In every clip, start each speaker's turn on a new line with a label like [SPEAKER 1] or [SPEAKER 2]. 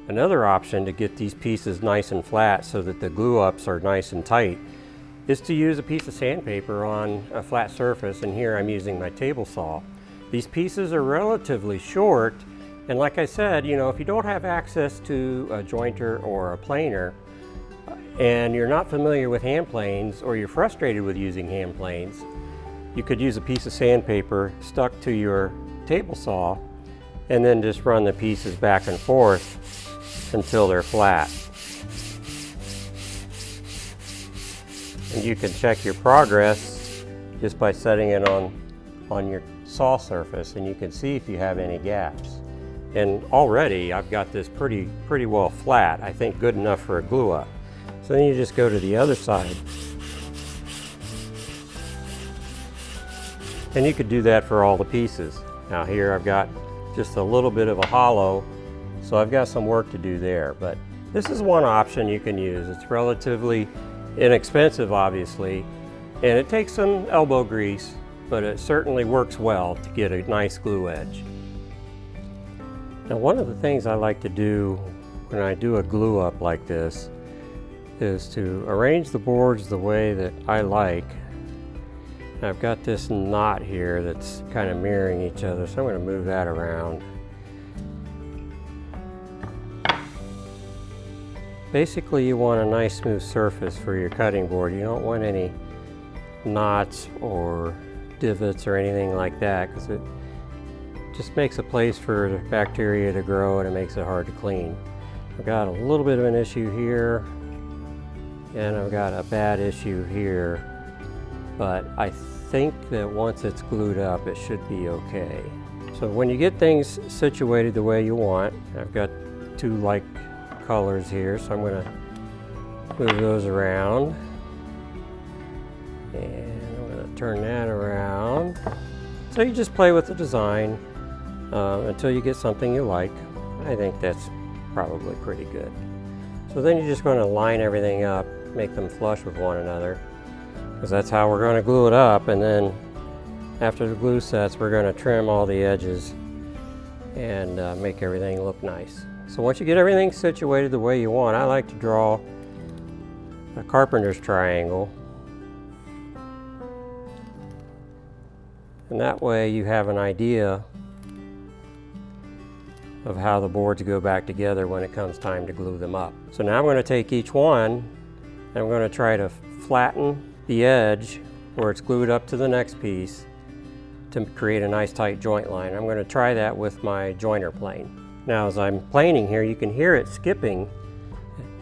[SPEAKER 1] Another option to get these pieces nice and flat so that the glue ups are nice and tight is to use a piece of sandpaper on a flat surface, and here I'm using my table saw. These pieces are relatively short, and like I said, you know, if you don't have access to a jointer or a planer, and you're not familiar with hand planes, or you're frustrated with using hand planes, you could use a piece of sandpaper stuck to your table saw and then just run the pieces back and forth until they're flat. And you can check your progress just by setting it on your saw surface, and you can see if you have any gaps. And already I've got this pretty well flat, I think good enough for a glue up. So then you just go to the other side. And you could do that for all the pieces. Now here I've got just a little bit of a hollow, so I've got some work to do there. But this is one option you can use. It's relatively inexpensive, obviously, and it takes some elbow grease, but it certainly works well to get a nice glue edge. Now, one of the things I like to do when I do a glue up like this is to arrange the boards the way that I like. I've got this knot here that's kind of mirroring each other, so I'm going to move that around. Basically, you want a nice smooth surface for your cutting board. You don't want any knots or divots or anything like that, because it just makes a place for the bacteria to grow and it makes it hard to clean. I've got a little bit of an issue here, and I've got a bad issue here, but I think that once it's glued up, it should be okay. So when you get things situated the way you want, I've got two like colors here, so I'm going to move those around, and I'm going to turn that around. So you just play with the design until you get something you like. I think that's probably pretty good. So then you're just going to line everything up, make them flush with one another, because that's how we're going to glue it up. And then after the glue sets, we're going to trim all the edges and make everything look nice. So once you get everything situated the way you want, I like to draw a carpenter's triangle, and that way you have an idea of how the boards go back together when it comes time to glue them up. So now I'm going to take each one and I'm going to try to flatten the edge where it's glued up to the next piece to create a nice tight joint line. I'm going to try that with my joiner plane. Now as I'm planing here, you can hear it skipping,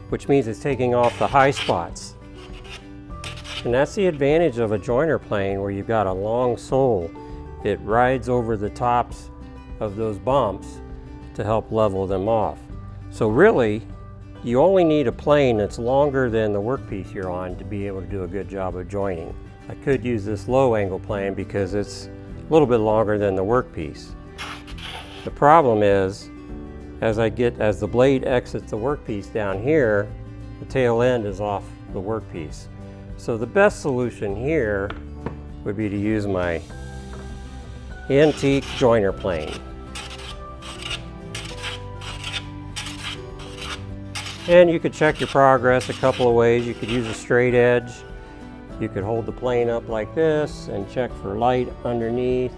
[SPEAKER 1] which means it's taking off the high spots. And that's the advantage of a joiner plane where you've got a long sole. It rides over the tops of those bumps to help level them off. So really, you only need a plane that's longer than the workpiece you're on to be able to do a good job of joining. I could use this low angle plane because it's a little bit longer than the workpiece. The problem is, as the blade exits the workpiece down here, the tail end is off the workpiece. So the best solution here would be to use my antique joiner plane. And you could check your progress a couple of ways. You could use a straight edge. You could hold the plane up like this and check for light underneath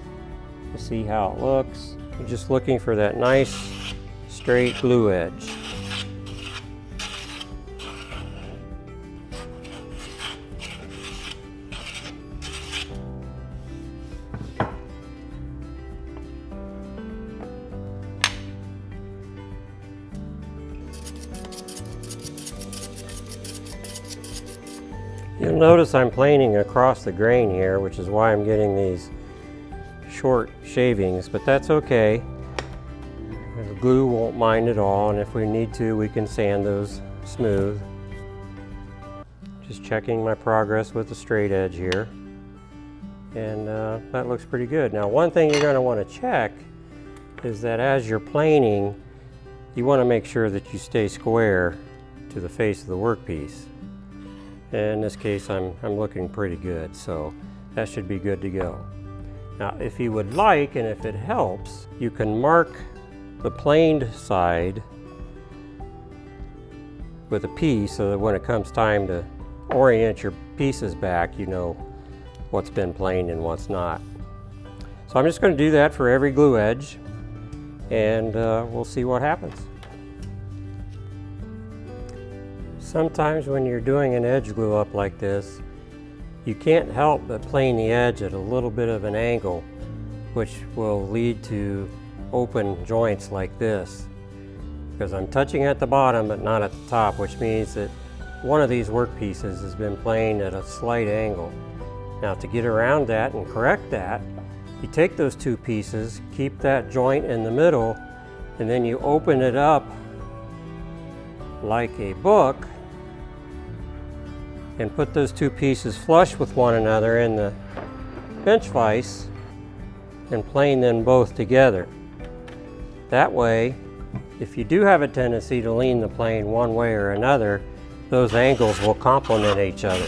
[SPEAKER 1] to see how it looks. You're just looking for that nice straight glue edge. You'll notice I'm planing across the grain here, which is why I'm getting these short shavings, but that's okay. The glue won't mind at all, and if we need to, we can sand those smooth. Just checking my progress with the straight edge here, and that looks pretty good. Now, one thing you're going to want to check is that as you're planing, you want to make sure that you stay square to the face of the workpiece. And in this case, I'm looking pretty good, so that should be good to go. Now, if you would like, and if it helps, you can mark the planed side with a piece so that when it comes time to orient your pieces back, you know what's been planed and what's not. So I'm just going to do that for every glue edge, and we'll see what happens. Sometimes when you're doing an edge glue up like this, you can't help but plane the edge at a little bit of an angle, which will lead to open joints like this. Because I'm touching at the bottom but not at the top, which means that one of these work pieces has been planed at a slight angle. Now to get around that and correct that, you take those two pieces, keep that joint in the middle, and then you open it up like a book and put those two pieces flush with one another in the bench vise and plane them both together. That way, if you do have a tendency to lean the plane one way or another, those angles will complement each other.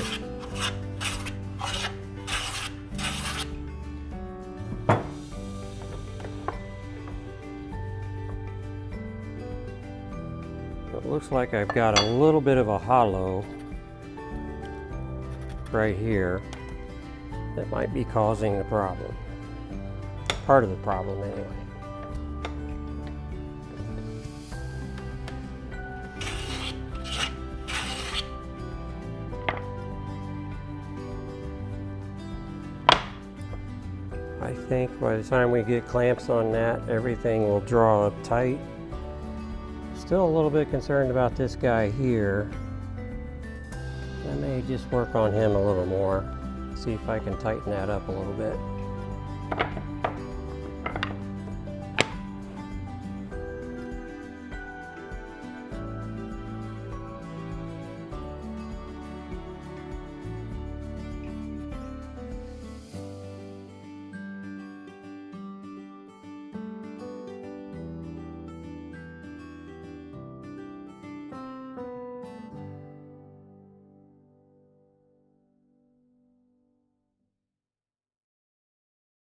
[SPEAKER 1] It looks like I've got a little bit of a hollow right here that might be causing the problem. Part of the problem anyway. I think by the time we get clamps on that, everything will draw up tight. Still a little bit concerned about this guy here. I may just work on him a little more, see if I can tighten that up a little bit.